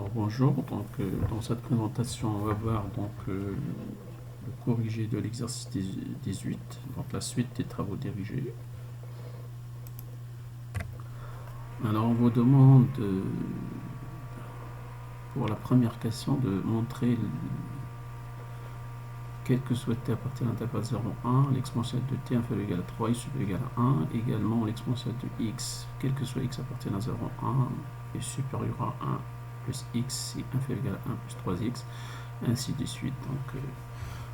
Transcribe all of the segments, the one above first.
Alors bonjour, dans cette présentation on va voir le corrigé de l'exercice 18, donc la suite des travaux dirigés. Alors on vous demande pour la première question de montrer quel que soit t à partir de l'intervalle 0,1, l'exponentielle de t inférieur ou égal à 3 est supérieur à 1, également l'exponentielle de x, quel que soit x appartient à 0,1 est supérieur à 1 plus x est inférieur ou égal à 1 plus 3x, ainsi de suite. Donc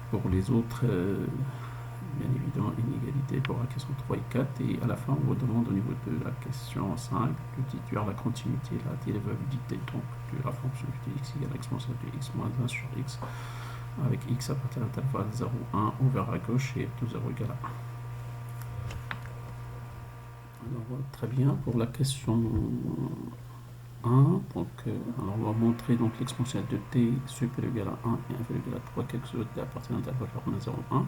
pour les autres, bien évidemment inégalité pour la question 3 et 4, et à la fin on vous demande au niveau de la question 5 de déduire la continuité, la dérivabilité donc de la fonction de x égale à l'exponentielle de x moins 1 sur x, avec x à partir de l'intervalle 0, 1, on verra à gauche et f de 0 égale à 1. Alors, très bien, pour la question 1, alors on va montrer donc l'exponentielle de t supérieur ou égal à 1 et inférieur ou égal à 3, quel que soit t à partir de l'intervalle 0, 1.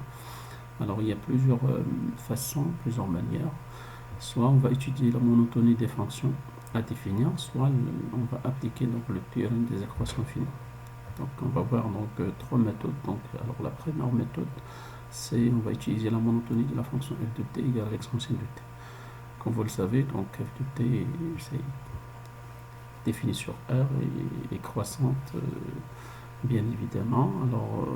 Alors il y a plusieurs façons, plusieurs manières. Soit on va étudier la monotonie des fonctions à définir, soit on va appliquer donc le théorème des équations finies. Donc on va voir trois méthodes. Alors la première méthode, c'est on va utiliser la monotonie de la fonction f de t égale à l'exponentielle de t. Comme vous le savez, donc f de t c'est défini sur R et est croissante bien évidemment. Alors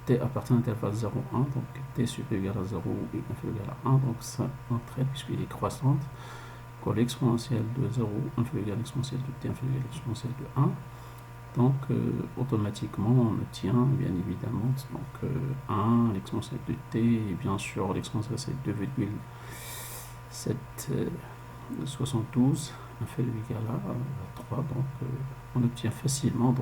t appartient à l'intervalle 0, 1, donc t supérieur à 0 et inférieur à 1, donc ça entraîne, puisqu'il est croissante, que l'exponentielle de 0 inférieur à l'exponentielle de t inférieur à l'exponentielle de 1. Donc automatiquement on obtient bien évidemment 1, l'exponentielle de t, et bien sûr l'exponentielle c'est 2,772 inférieur ou égal à 3, donc on obtient facilement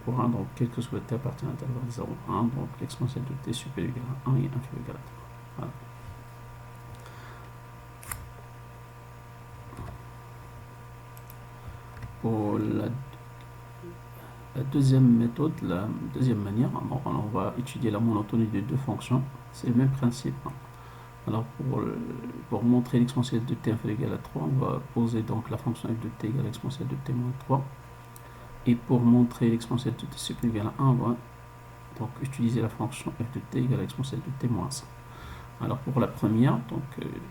courant, donc quel que soit t à partir de l'intervalle 0, 1, donc l'exponentielle de t supérieur ou égal à 1 et inférieur ou égal à 3. Voilà. Pour la deuxième méthode, la deuxième manière, on va étudier la monotonie de deux fonctions. C'est le même principe. Alors pour montrer l'exponentielle de t inférieur ou égal à 3, on va poser donc la fonction f de t égale à l'exponentielle de t moins 3. Et pour montrer l'exponentielle de t supérieur ou égal à 1, on va donc utiliser la fonction f de t égale à l'exponentielle de t moins 1. Alors pour la première,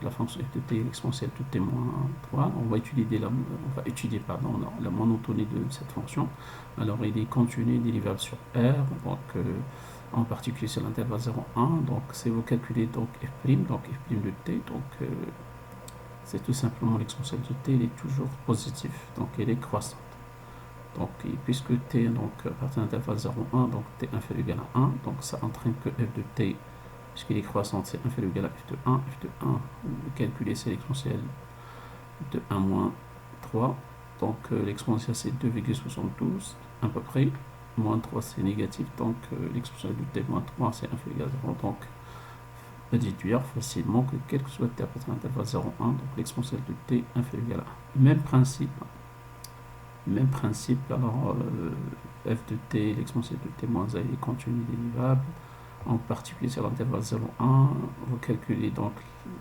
la fonction f de t égale à l'exponentielle de t moins 3, on va étudier la monotonie de cette fonction. Alors il est continu et dérivable sur R, en particulier sur l'intervalle 0, 1. Donc si vous calculez f', f' de t, c'est tout simplement l'exponentielle de t, il est toujours positif, donc elle est croissante. Donc, puisque t appartient à l'intervalle 0, 1, donc t inférieur ou égal à 1, donc ça entraîne que f de t, puisqu'il est croissante, c'est inférieur ou égal à f de 1. f de 1, vous calculez, c'est l'exponentielle de 1 moins 3. Donc l'exponentielle c'est 2,72 à peu près. Moins 3 c'est négatif, donc l'exponentielle de t moins 3 c'est inférieur ou égal à 0. Donc on peut déduire facilement que quel que soit t à partir de l'intervalle 0, 1, donc l'exponentielle de t inférieur ou égal à 1. Même principe, alors f de t, l'exponentielle de t moins 1 est continu dérivable, en particulier sur l'intervalle 0, 1, vous calculez donc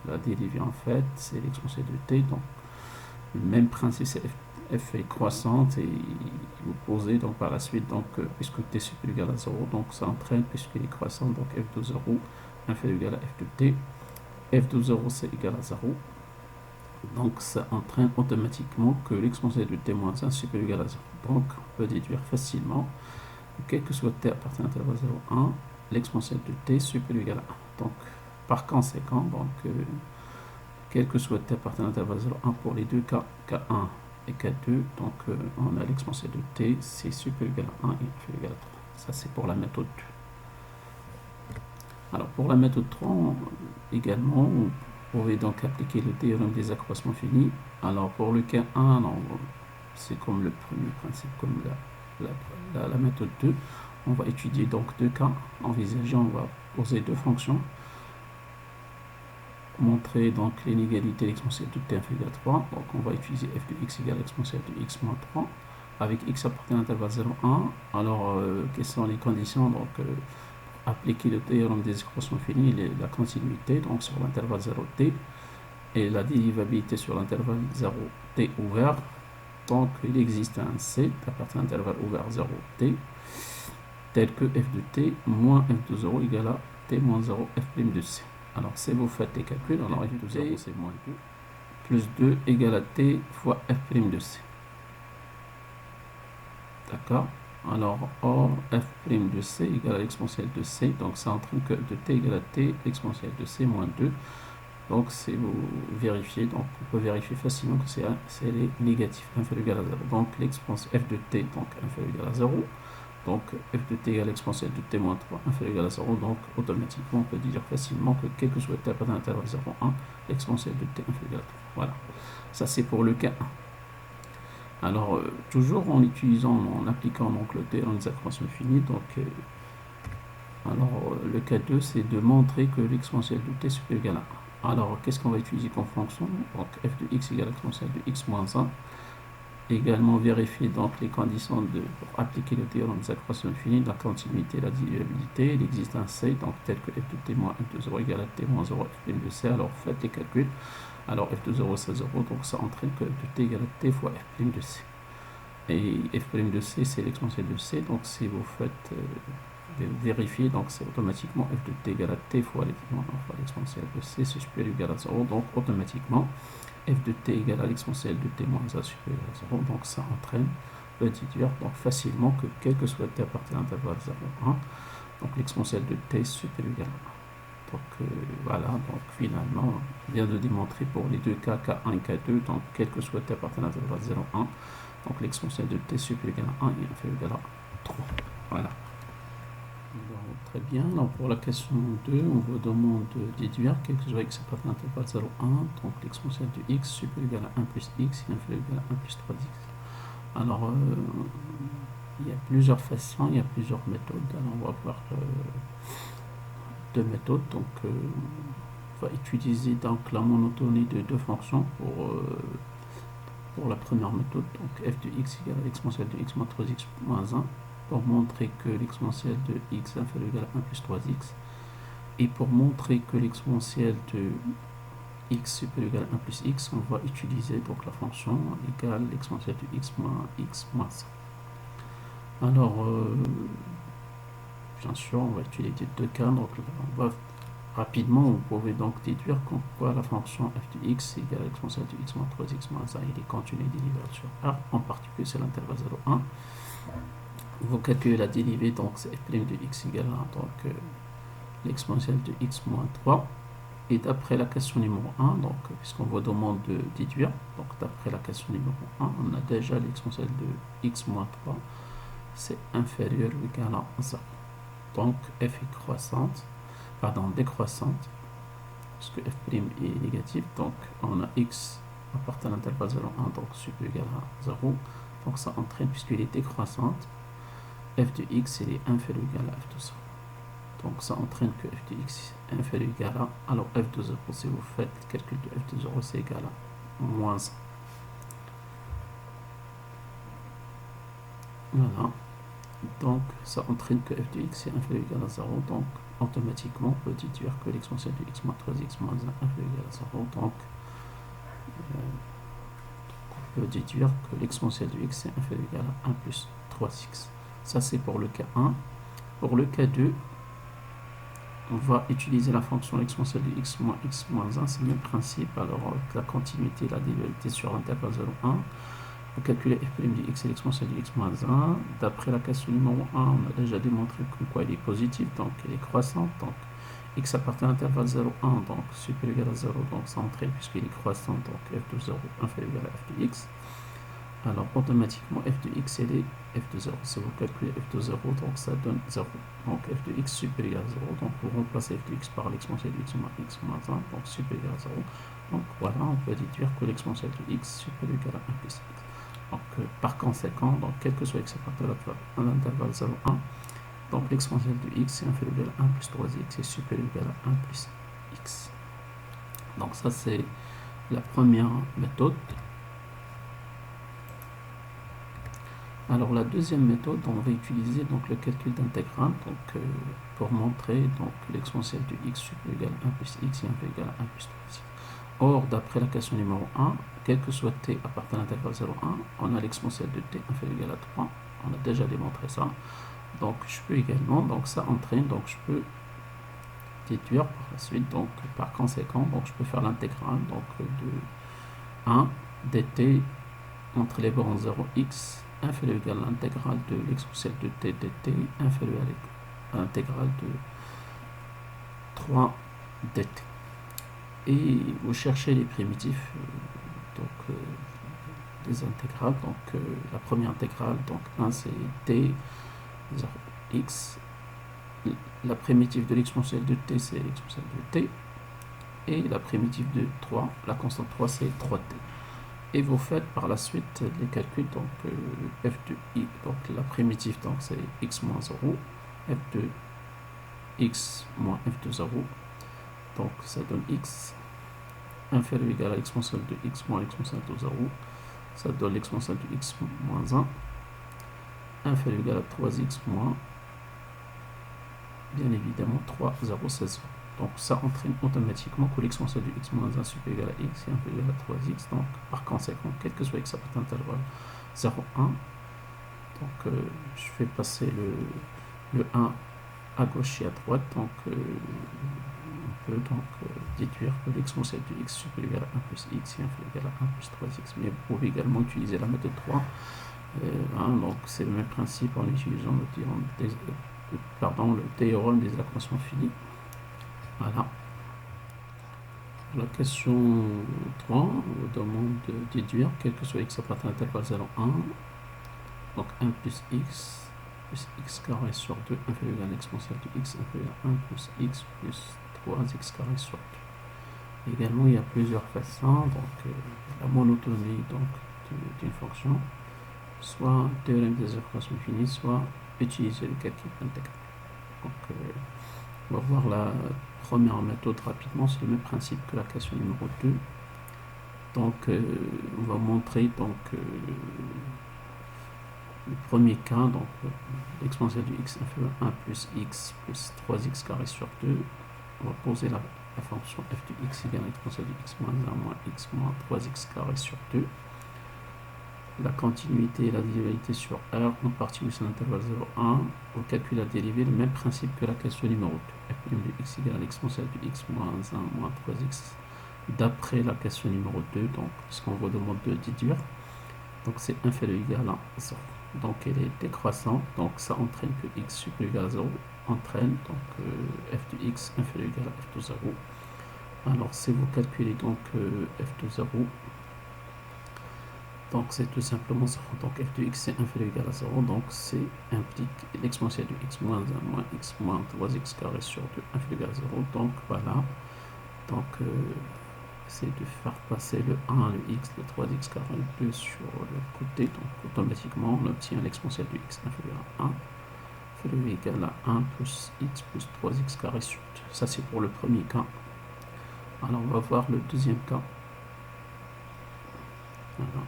la dérivée en fait, c'est l'exponentielle de t, donc le même principe, c'est f est croissante, et vous posez donc par la suite, puisque t supérieur ou égal à 0, donc ça entraîne, puisqu'il est croissant, donc f de 0 inférieur ou égal à f de t, f de 0 c'est égal à 0, donc ça entraîne automatiquement que l'exponentielle de t moins 1 supérieur ou égal à 0. Donc on peut déduire facilement que quel que soit t à partir de l'intervalle 0, 1, l'exponentielle de t supérieur ou égal à 1. Donc par conséquent, quel que soit t à partir de l'intervalle 0, 1 pour les deux cas, K1 et K2, donc on a l'exponentielle de t, c'est supérieur ou égal à 1 et inférieur ou égal à 3. Ça c'est pour la méthode 2. Alors pour la méthode 3, également, vous pouvez donc appliquer le théorème des accroissements finis. Alors pour le cas 1, c'est comme le premier principe, comme la méthode 2. On va étudier donc deux cas envisagés, on va poser deux fonctions, montrer donc l'inégalité de l'exponentielle de t inférieur à 3. Donc on va utiliser f de x égale à l'exponentielle de x moins 3, avec x appartenant à l'intervalle 0, 1. Alors quelles sont les conditions? Appliquer le théorème des équations finies, la continuité donc sur l'intervalle 0t et la dérivabilité sur l'intervalle 0t ouvert. Donc il existe un C appartenant à l'intervalle ouvert 0 t tel que f de t moins f de 0 égale à t moins 0 f' de c. Alors si vous faites les calculs, alors f de 0 c'est moins 2 plus 2 égale à t fois f' de c. D'accord. Alors, or f' de c égale à l'exponentielle de c, donc ça entraîne que f de t égale à t, l'exponentielle de c moins 2. Donc, c'est vous vérifiez, donc on peut vérifier facilement que c'est négatif, inférieur ou égal à 0. Donc, l'exponentielle f de t, donc inférieur ou égal à 0. Donc, f de t égale à l'exponentielle de t moins 3, inférieur ou égal à 0. Donc, automatiquement, on peut dire facilement que quel que soit t appartenant à l'intervalle 0, 1, l'exponentielle de t inférieur ou égal à 3. Voilà. Ça, c'est pour le cas 1. Alors, toujours en utilisant, en appliquant donc, le théorème des accroissements finis, donc, le cas 2, c'est de montrer que l'exponentielle de t est supérieur ou égal à 1. Alors, qu'est-ce qu'on va utiliser comme fonction? Donc, f de x égale à l'exponentielle de x moins 1. Également vérifier donc les conditions pour appliquer le théorème des accroissements finis, la continuité, la divisibilité. Il existe un C, donc tel que f de t moins f de 0 égale à t moins 0 f' de c. Alors, faites les calculs. Alors f de 0 c'est 0, donc ça entraîne que f de t égale à t fois f' de c. Et f' de c c'est l'exponentielle de c, donc si vous faites vérifier, donc c'est automatiquement f de t égale à t fois l'exponentielle de c, c'est supérieur ou égal à 0, donc automatiquement f de t égale à l'exponentielle de t moins 1 supérieur à 0, donc ça entraîne, peut déduire donc facilement que quel que soit t appartenant à l'intervalle 0, 1, donc l'exponentielle de t est supérieur ou égal à 1. Donc voilà, donc finalement, on vient de démontrer pour les deux cas, K1 et K2, donc quel que soit t appartenant à l'intervalle 0, 1, donc l'exponentielle de t supérieur ou égal à 1 et inférieur ou égal à 3. Voilà. Donc, très bien, alors pour la question 2, on vous demande de déduire quel que soit x appartenant à l'intervalle 0, 1, donc l'exponentielle de x supérieur ou égal à 1 plus x et inférieur ou égal à 1 plus 3x. Alors, il y a plusieurs façons, il y a plusieurs méthodes, alors on va voir deux méthodes. Donc on va utiliser donc la monotonie de deux fonctions pour la première méthode, donc f de x égale à l'exponentielle de x moins 3x moins 1, pour montrer que l'exponentielle de x inférieur ou égal à 1 plus 3x, et pour montrer que l'exponentielle de x supérieur ou égal à 1 plus x, on va utiliser donc la fonction égale l'exponentielle de x moins 1. Alors bien sûr, on va utiliser deux cas. Donc, on va rapidement, vous pouvez donc déduire qu'en quoi la fonction f de x égale à l'exponentielle de x moins 3x moins 1, il est continu dérivé sur R, en particulier c'est l'intervalle 0, 1. Vous calculez la dérivée, donc c'est f' de x égale à donc l'exponentielle de x moins 3. Et d'après la question numéro 1, donc puisqu'on vous demande de déduire, donc d'après la question numéro 1, on a déjà l'exponentielle de x moins 3, c'est inférieur ou égal à 0. Donc f est croissante, pardon, décroissante, puisque f' est négatif, donc on a x appartenant à l'intervalle 0, 1, donc supérieur ou égal à 0, donc ça entraîne, puisqu'il est décroissante, f de x il est inférieur ou égal à f de 0. Donc ça entraîne que f de x est inférieur ou égal à, alors f de 0, si vous faites le calcul de f de 0, c'est égal à moins 1. Voilà. Donc ça entraîne que f de x est inférieur ou égal à 0, donc automatiquement on peut déduire que l'exponentielle de x moins 3x moins 1 est inférieur ou égal à 0, donc on peut déduire que l'exponentielle de x est inférieur ou égal à 1 plus 3x. Ça c'est pour le cas 1. Pour le cas 2, on va utiliser la fonction exponentielle de x moins 1, c'est le même principe, alors avec la continuité, la dérivée sur l'intervalle 0, 1. Pour calculer f' de x et l'exponentielle de x moins 1, d'après la question numéro 1, on a déjà démontré que quoi il est positif, donc il est croissant, donc x appartient à l'intervalle 0, 1, donc supérieur ou égal à 0, donc ça entraîne puisqu'il est croissant, donc f de 0 inférieur ou égal à f de x. Alors automatiquement f de x elle est f de 0, si vous calculez f de 0, donc ça donne 0, donc f de x supérieur à 0, donc vous remplacez f de x par l'exponentielle de x moins 1, donc supérieur à 0, donc voilà, on peut déduire que l'exponentielle de x supérieur ou égal à 1 plus x. Donc, par conséquent, donc, quel que soit x appartenant à l'intervalle 0, 1, donc l'exponentielle de x est inférieur ou égal à 1 plus 3x est supérieur ou égal à 1 plus x. Donc ça c'est la première méthode. Alors la deuxième méthode, on va utiliser donc le calcul d'intégrale, donc pour montrer donc l'exponentielle de x supérieur ou égal à 1 plus x est inférieur ou égal à 1 plus 3x. Or, d'après la question numéro 1, quel que soit t appartenant à l'intervalle 0,1, on a l'exponentielle de t inférieur ou égal à 3. On a déjà démontré ça. Donc, je peux également, donc ça entraîne, donc je peux déduire par la suite, donc par conséquent, donc je peux faire l'intégrale donc de 1 dt entre les bornes 0x inférieur ou égal à l'intégrale de l'exponentielle de t dt inférieur à l'intégrale de 3 dt. Et vous cherchez les primitifs des intégrales. Donc la première intégrale, donc 1 c'est t 0x, la primitive de l'exponentielle de t c'est l'exponentielle de t, et la primitive de 3, la constante 3 c'est 3t. Et vous faites par la suite les calculs, donc f de i, donc la primitive donc c'est x moins 0, f de x moins f de 0, donc ça donne x inférieur ou égal à l'exponentielle de x moins l'exponentielle de 0, ça donne l'exponentielle de x moins 1, inférieur ou égal à 3x moins, bien évidemment, 3, 0, 16. Donc ça entraîne automatiquement que l'exponentielle de x moins 1 supérieur à x est inférieur à 3x. Donc par conséquent, quel que soit x appartenant à l'intervalle 0, 1, donc je fais passer le 1 à gauche et à droite. Donc on peut donc déduire que l'exponentielle de x supérieur à 1 plus x est inférieur égal à 1 plus 3x. Mais vous pouvez également utiliser la méthode 3. Donc c'est le même principe en utilisant le théorème des équations finies. Voilà. La question 3, on vous demande de déduire quel que soit x appartenant à l'intervalle 0, 1, donc 1 plus x carré sur 2 inférieur à l'exponentielle de x inférieur à 1 plus x plus 3x carré sur 2. Également, il y a plusieurs façons, donc la monotonie d'une fonction, soit théorème des équations finies, soit utiliser le calcul intégral. Donc on va voir la première méthode rapidement, c'est le même principe que la question numéro 2. Donc on va montrer donc le premier cas, donc l'exponentielle de x inférieur à 1 plus x plus 3x carré sur 2. On va poser la fonction f de x égale à l'exponentielle de x moins 1 moins x moins 3x carré sur 2. La continuité et la dérivée sur R en particulier sur l'intervalle 0, 1, on calcule la dérivée, le même principe que la question numéro 2. f' de x égale à l'exponentielle de x moins 1 moins 3x d'après la question numéro 2, donc ce qu'on vous demande de déduire. Donc c'est inférieur ou égal à 0. Donc elle est décroissante, donc ça entraîne que x supérieur ou égal à 0 entraîne donc f de x inférieur ou égal à f de 0. Alors si vous calculez donc f de 0, donc c'est tout simplement 0. Donc f de x c'est inférieur ou égal à 0. Donc c'est implique l'exponentielle de x moins 1 moins x moins 3x carré sur 2 inférieur ou égal à 0. Donc voilà. Donc c'est de faire passer le 1, le x, le 3x carré 2 sur le côté. Donc automatiquement on obtient l'exponentielle de x inférieur à 1 inférieur ou égal à 1 plus x plus 3x carré sur 2. Ça c'est pour le premier cas. Alors on va voir le deuxième cas. Voilà.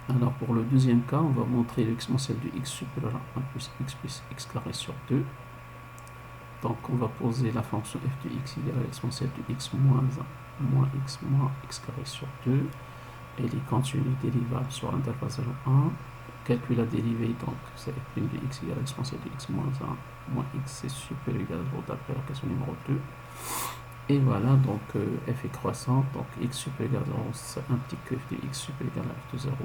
Alors pour le deuxième cas, on va montrer l'exponentielle de x supérieur à 1 plus x carré sur 2. Donc on va poser la fonction f de x égale à l'exponentielle de x moins 1 moins x carré sur 2. Et les continue dérivables sur l'intervalle 0, 1. Calcule la dérivée, donc c'est f' de x égale à l'exponentielle de x moins 1 moins x c'est supérieur ou égal à 0 d'après la question numéro 2. Et voilà, donc f est croissante, donc x supérieur à 0, ça implique que f de x supérieur à f de 0.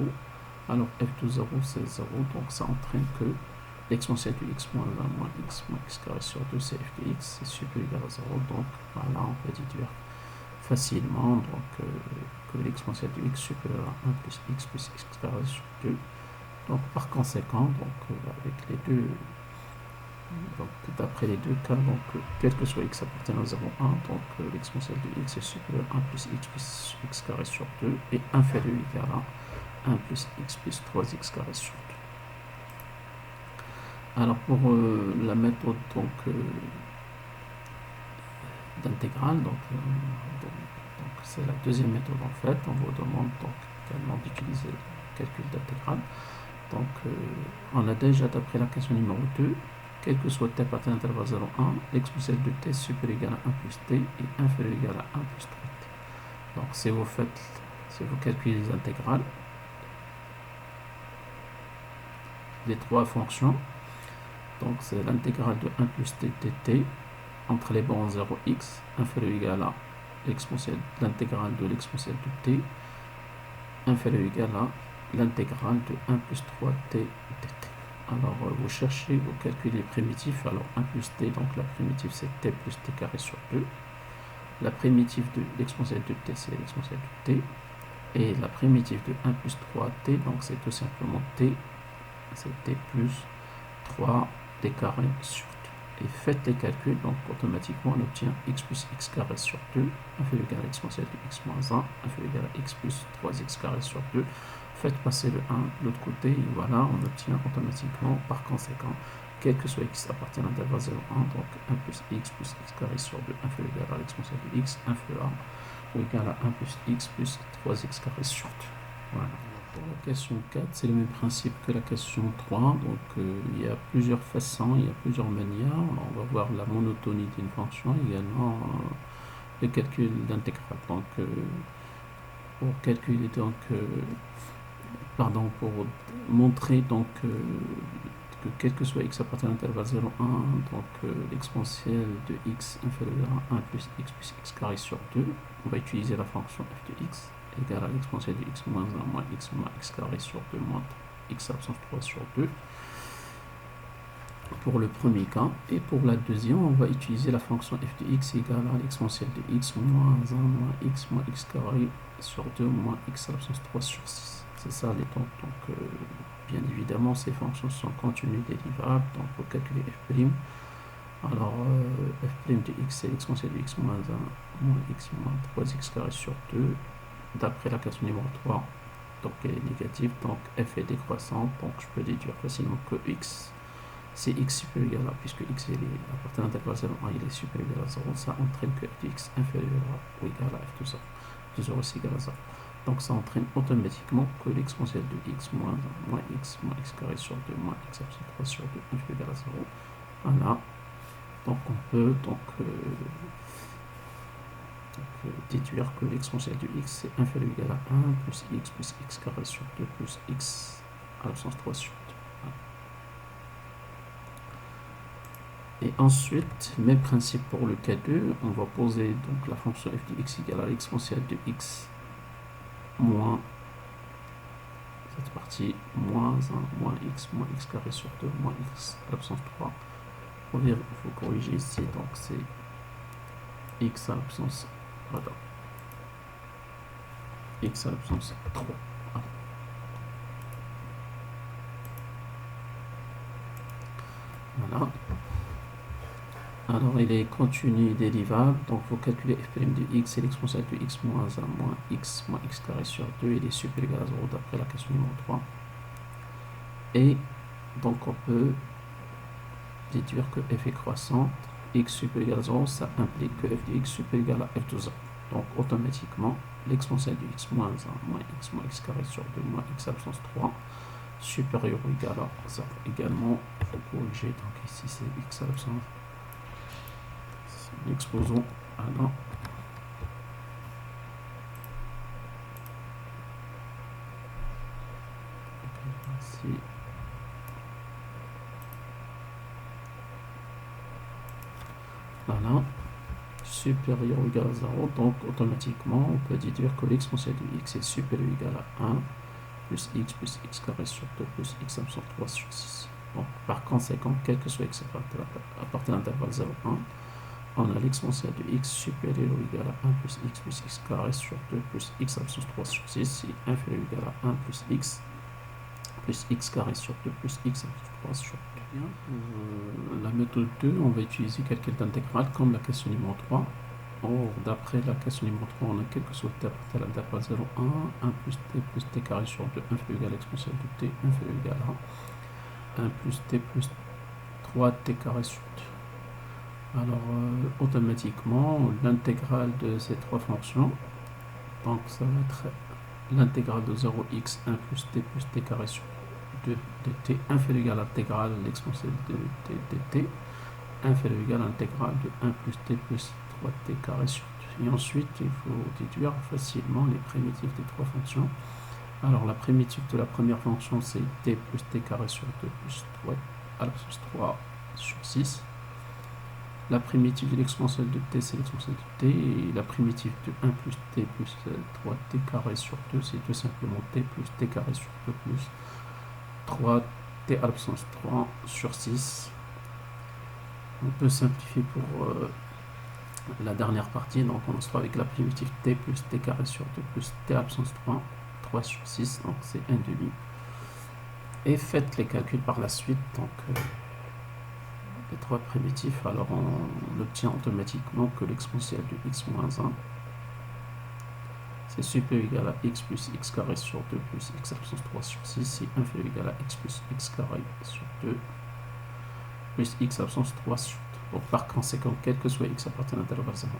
Alors f de 0 c'est 0, donc ça entraîne que l'exponentielle de x moins 1 moins x carré sur 2 c'est f de x, c'est supérieur ou égal à 0. Donc voilà, on peut déduire facilement donc, que l'exponentielle de x supérieur à 1 plus x carré sur 2. Donc par conséquent, donc avec les deux, donc d'après les deux cas, donc quel que soit x appartenant à 0, 1, donc l'exponentielle de x est supérieur à 1 plus x carré sur 2 et inférieur ou égal à 1 plus x plus 3x carré sur 2. Alors pour la méthode donc d'intégrale, donc c'est la deuxième méthode en fait, on vous demande donc également d'utiliser le calcul d'intégrale. Donc on a déjà d'après la question numéro 2 quel que soit t appartenant à l'intervalle 0, 1, l'exponentielle de t supérieur ou égal à 1 plus t est inférieur ou égal à 1 plus 3t. Donc si vous calculez les intégrales des trois fonctions, donc c'est l'intégrale de 1 plus t dt entre les bornes 0 x inférieur ou égal à l'exponentielle, l'intégrale de l'exponentielle de t inférieur ou égal à l'intégrale de 1 plus 3t dt. Alors vous cherchez, vous calculez les primitifs. Alors 1 plus t, donc la primitive c'est t plus t carré sur 2. La primitive de l'exponentielle de t c'est l'exponentielle de t. Et la primitive de 1 plus 3t, donc c'est tout simplement t, c'est t plus 3t carré sur 2. Et faites les calculs, donc automatiquement on obtient x plus x carré sur 2, inférieur ou égal à l'exponentielle de x moins 1, inférieur ou égal à x plus 3x carré sur 2. Faites passer le 1 de l'autre côté et voilà, on obtient automatiquement, par conséquent, quel que soit x appartient à l'intervalle 0, 1, donc 1 plus x carré sur 2 inférieur ou égal à l'exponentielle de x inférieur ou égal à 1 plus x plus 3x carré sur 2. Voilà. Pour la question 4, c'est le même principe que la question 3, donc il y a plusieurs façons, il y a plusieurs manières. Alors, on va voir la monotonie d'une fonction, également le calcul d'intégrale. Donc pour calculer pour montrer donc que quel que soit x appartenant à l'intervalle 0, 1, donc l'exponentielle de x inférieur à 1 plus x carré sur 2, on va utiliser la fonction f de x égale à l'exponentielle de x moins 1 moins x carré sur 2 moins x absence 3 sur 2 pour le premier cas. Et pour la deuxième, on va utiliser la fonction f de x égale à l'exponentielle de x moins 1 moins x carré sur 2 moins x absence 3 sur 6. C'est ça les temps. Donc bien évidemment ces fonctions sont continues dérivables, donc pour calculer f', alors f' de x c'est l'exponentielle de x moins 1 moins x moins 3x carré sur 2, d'après la question numéro 3, donc elle est négative, donc f est décroissante, donc je peux déduire facilement que x c'est x supérieur ou égal à, puisque x appartient à l'intervalle 0, 1, il est supérieur ou égal à 0, ça entraîne que f de x inférieur ou égal à f de 0, de 0 c'est égal à 0. Donc ça entraîne automatiquement que l'exponentielle de x moins 1 moins x carré sur 2 moins x absence 3 sur 2 inférieur ou égal à 0. Voilà. Donc on peut déduire que l'exponentielle de x est inférieur ou égal à 1 plus x carré sur 2 plus x absence 3 sur 2. Et ensuite, même principe pour le cas 2, on va poser donc la fonction f de x égale à l'exponentielle de x moins cette partie moins 1 moins x carré sur 2 moins x absence 3. Il faut corriger ici, donc c'est x absence, pardon, x absence 3. Voilà. Alors il est continu dérivable, donc vous calculez f' de x et l'exponentielle de x moins 1 moins x carré sur 2, il est supérieur à 0 d'après la question numéro 3. Et donc on peut déduire que f est croissante, x supérieur à 0, ça implique que f de x supérieur à f de 0. Donc automatiquement, l'exponentielle de x moins 1 moins x carré sur 2 moins x absence 3 supérieur ou égal à 0. Également, il faut corriger, donc ici c'est x absence. Exposons à 1. Ici. Voilà. Supérieur ou égal à 0. Donc automatiquement, on peut déduire que l'exponentielle de x est supérieur ou égal à 1 plus x carré sur 2 plus x absence 3 sur 6. Donc, par conséquent, quel que soit x appartenant à l'intervalle 0, 1, on a l'exponentielle de x supérieur ou égal à 1 plus x carré sur 2 plus x absence 3 sur 6, c'est inférieur ou égal à 1 plus x carré sur 2 plus x absence 3 sur 2. Bien. La méthode 2, on va utiliser calcul d'intégrale comme la question numéro 3. Or, d'après la question numéro 3, on a quelque chose t appartenant à l'intervalle 0, 1 plus t carré sur 2 inférieur ou égal à l'exponentielle de t inférieur ou égal à 1 plus t plus 3t carré sur 2. Alors, automatiquement, l'intégrale de ces trois fonctions, donc ça va être l'intégrale de 0x 1 plus t carré sur 2 dt inférieur à l'intégrale l'exponentielle de t dt inférieur à l'intégrale de 1 plus t plus 3t carré sur 2. Et ensuite, il faut déduire facilement les primitives des trois fonctions. Alors, la primitive de la première fonction, c'est t plus t carré sur 2 plus 3 à la puissance 3 sur 6. La primitive de l'exponentielle de t, c'est l'exponentielle de t. Et la primitive de 1 plus t plus 3t carré sur 2, c'est tout simplement t plus t carré sur 2 plus 3t à la puissance 3 sur 6. On peut simplifier pour la dernière partie. Donc, on se trouve avec la primitive t plus t carré sur 2 plus t à la puissance 3 sur 6. Donc, c'est 1 demi. Et faites les calculs par la suite. Donc, les trois primitifs, alors on obtient automatiquement que l'exponentielle de x moins 1 c'est supérieur égal à x plus x carré sur 2 plus x à la puissance 3 sur 6 et inférieur égal à x plus x carré sur 2 plus x à la puissance 3 sur 2. Donc par conséquent, quel que soit x appartenant à l'intervalle 0,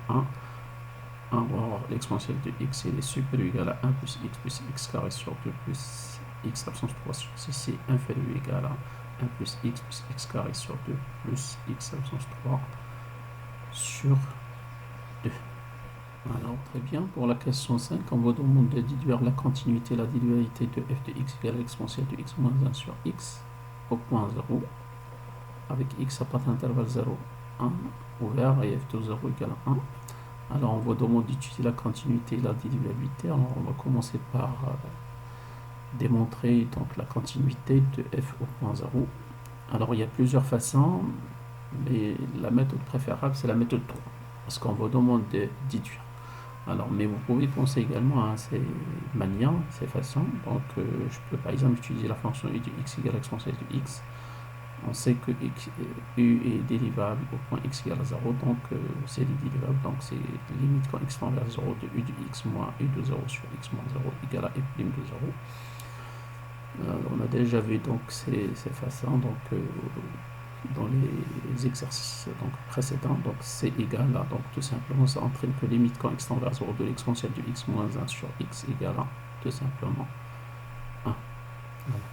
1, l'exponentielle de x est supérieur égal à 1 plus x carré sur 2 plus x à la puissance 3 sur 6 et inférieur égal à 1 plus x carré sur 2 plus x à la puissance 3 sur 2. Alors très bien, pour la question 5, on vous demande de déduire la continuité, la dualité de f de x égale à l'exponentielle de x moins 1 sur x au point 0 avec x appartenant à l'intervalle 0, 1 ouvert et f de 0 égale à 1. Alors on vous demande d'étudier la continuité et la déductibilité. Alors on va commencer par démontrer donc la continuité de f au point 0. Alors il y a plusieurs façons, mais la méthode préférable c'est la méthode 3, parce qu'on vous demande de déduire. Alors, mais vous pouvez penser également à ces manières, ces façons. Donc, je peux par exemple utiliser la fonction u de x égale à l'exponentielle de x. On sait que u est dérivable au point x égale à 0, donc c'est dérivable, donc c'est limite quand x tend vers 0 de u de x moins u de 0 sur x moins 0 égale à f' de 0. On a déjà vu donc ces façons, donc dans les exercices donc, précédents, donc c'est égal à, donc tout simplement ça entraîne que limite quand x tend vers 0 de l'exponentielle de x moins 1 sur x égale à tout simplement 1. Voilà.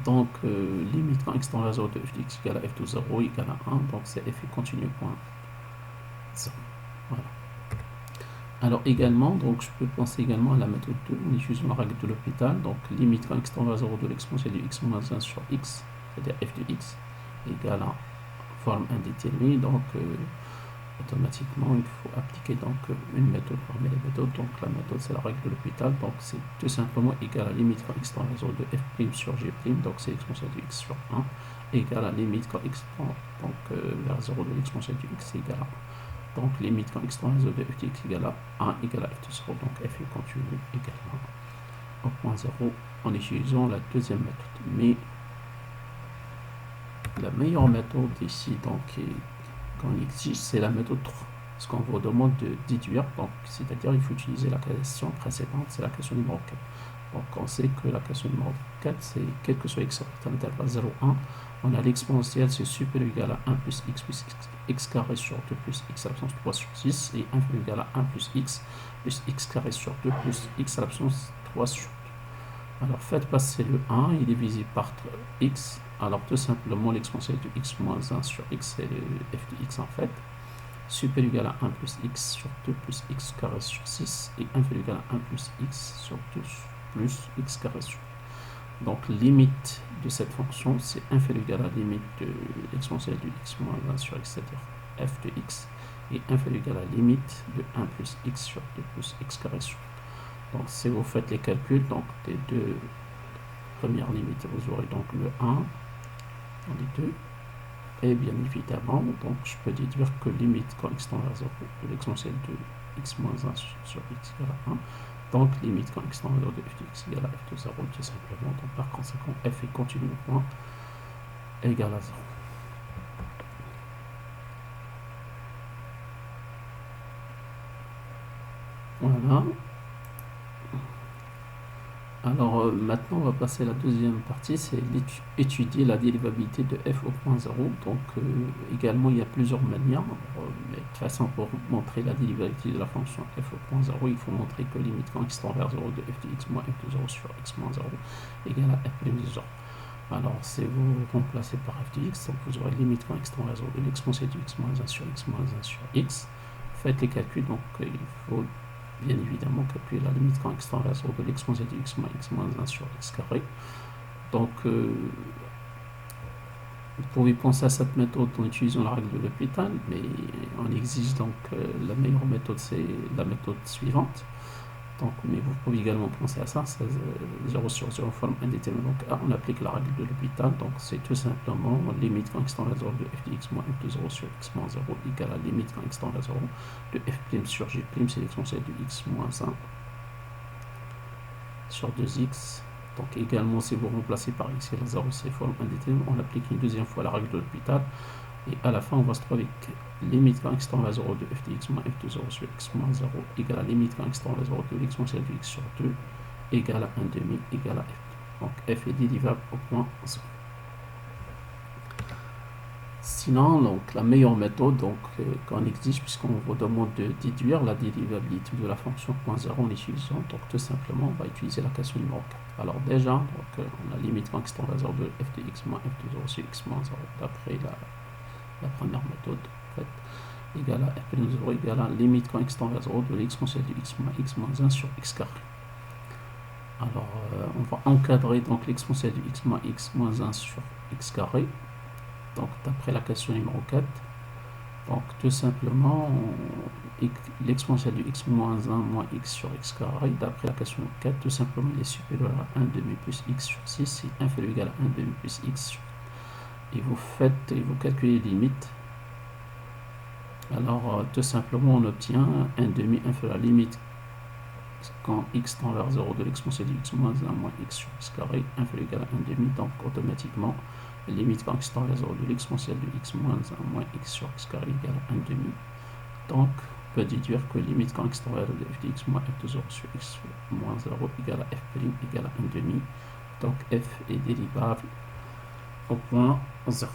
Donc limite quand x tend vers 0 de f de x égale à f de 0 égale à 1, donc c'est f est continu point 0. Voilà. Alors également, donc je peux penser également à la méthode 2 en utilisant la règle de l'hôpital, donc limite quand x tend vers 0 de l'exponentielle de x moins 1 sur x, c'est-à-dire f de x égale à forme indéterminée, donc automatiquement il faut appliquer donc une méthode parmi les méthodes. Donc la méthode c'est la règle de l'hôpital, donc c'est tout simplement égal à limite quand x tend vers 0 de f' sur g', donc c'est l'exponentielle de x sur 1, égale à limite quand x tend donc, vers 0 de l'exponentielle de x égale à 1. Donc limite quand x tend vers 0 de f de x égale à 1 égale à f de 0, donc f est continu également au point 0 en utilisant la deuxième méthode. Mais la meilleure méthode ici, donc, qu'on existe, c'est la méthode 3. Ce qu'on vous demande de déduire, donc, c'est-à-dire il faut utiliser la question précédente, c'est la question numéro 4. Donc, on sait que la question numéro 4, c'est quel que soit x appartenant à l'intervalle 0, 1, on a l'exponentielle, c'est supérieur ou égal à 1 plus x carré sur 2 plus x à la puissance 3 sur 6, et inférieur ou égal à 1 plus x carré sur 2 plus x à la puissance 3 sur 2. Alors, faites passer le 1, il est divisé par x. Alors, tout simplement, l'exponentielle de x moins 1 sur x, c'est f de x en fait. Supérieur ou égal à 1 plus x sur 2 plus x carré sur 6, et inférieur ou égal à 1 plus x sur 2 plus x carré sur 2. Donc, limite de cette fonction, c'est inférieur ou égal à la limite de l'exponentielle de x moins 1 sur x, c'est-à-dire f de x, et inférieur ou égal à la limite de 1 plus x sur 2 plus x carré sur 2. Donc, si vous faites les calculs, donc des deux premières limites, vous aurez donc le 1 dans les deux. Et bien évidemment, donc je peux déduire que limite quand x tend vers 0 de l'exponentielle de x moins 1 sur x égale à 1. Donc limite quand x tend vers 0 de f de x égale à f de 0 tout simplement. Donc par conséquent, f est continu au point égal à 0. Voilà. Alors maintenant, on va passer à la deuxième partie, c'est étudier la dérivabilité de f au point 0. Donc également, il y a plusieurs manières. Mais de toute façon, pour montrer la dérivabilité de la fonction f au point 0, il faut montrer que limite quand x tend vers 0 de f de x moins f de 0 sur x moins 0 égale à f prime de 0. Alors, si vous remplacez par f de x, donc vous aurez limite quand x tend vers 0 de l'exponentielle de x moins 1 sur x moins 1 sur x. Faites les calculs, donc il faut bien évidemment calculer la limite quand x tend vers 0 de l'exponentielle de x moins 1 sur x carré. Donc, vous pouvez penser à cette méthode en utilisant la règle de L'Hopital, mais on exige donc la meilleure méthode, c'est la méthode suivante. Donc, mais vous pouvez également penser à ça, c'est 0 sur 0 forme indéterminée. Donc, on applique la règle de L'Hopital, donc c'est tout simplement limite quand x tend vers 0 de f de x moins f de 0 sur x moins 0 égale à limite quand x tend vers 0 de f prime sur g prime, c'est l'exponentielle de x moins 1 sur 2x. Donc également, si vous remplacez par x égale 0, c'est forme indéterminée, on applique une deuxième fois la règle de L'Hopital. Et à la fin, on va se trouver avec limite quand x tend vers 0 de f de x moins f de 0 sur x moins 0 égale à limite quand x tend vers 0 de l'exponentielle de x sur 2 égale à 1 demi égale à f. Donc f est dérivable au point 0. Sinon, donc, la meilleure méthode donc, qu'on exige, puisqu'on vous demande de déduire la dérivabilité de la fonction point 0 en utilisant, donc tout simplement, on va utiliser la question numéro 4. Alors déjà, donc, on a limite quand x tend vers 0 de f de x moins f de 0 sur x moins 0, d'après la première méthode, en fait, égale à f de 0 égale à limite quand x tend vers 0 de l'exponentielle de x moins 1 sur x carré. Alors, on va encadrer donc l'exponentielle de x moins 1 sur x carré. Donc, d'après la question numéro 4, donc tout simplement, l'exponentielle de x moins 1 moins x sur x carré, d'après la question 4, tout simplement, il est supérieur à 1 demi plus x sur 6, c'est inférieur ou égal à 1 demi plus x sur. Et vous calculez les limites. Alors, tout simplement, on obtient 1 demi inférieur à la limite quand x tend vers 0 de l'exponentielle de x moins 1 moins x sur x carré, inférieur ou égal à 1 demi, donc automatiquement, limite quand x tend vers 0 de l'exponentielle de x moins 1 moins x sur x carré égale à 1 demi. Donc, on peut déduire que limite quand x tend vers 0 de f de x moins f de 0 sur x moins 0 égale à f prime égale à 1 demi. Donc, f est dérivable au point 0.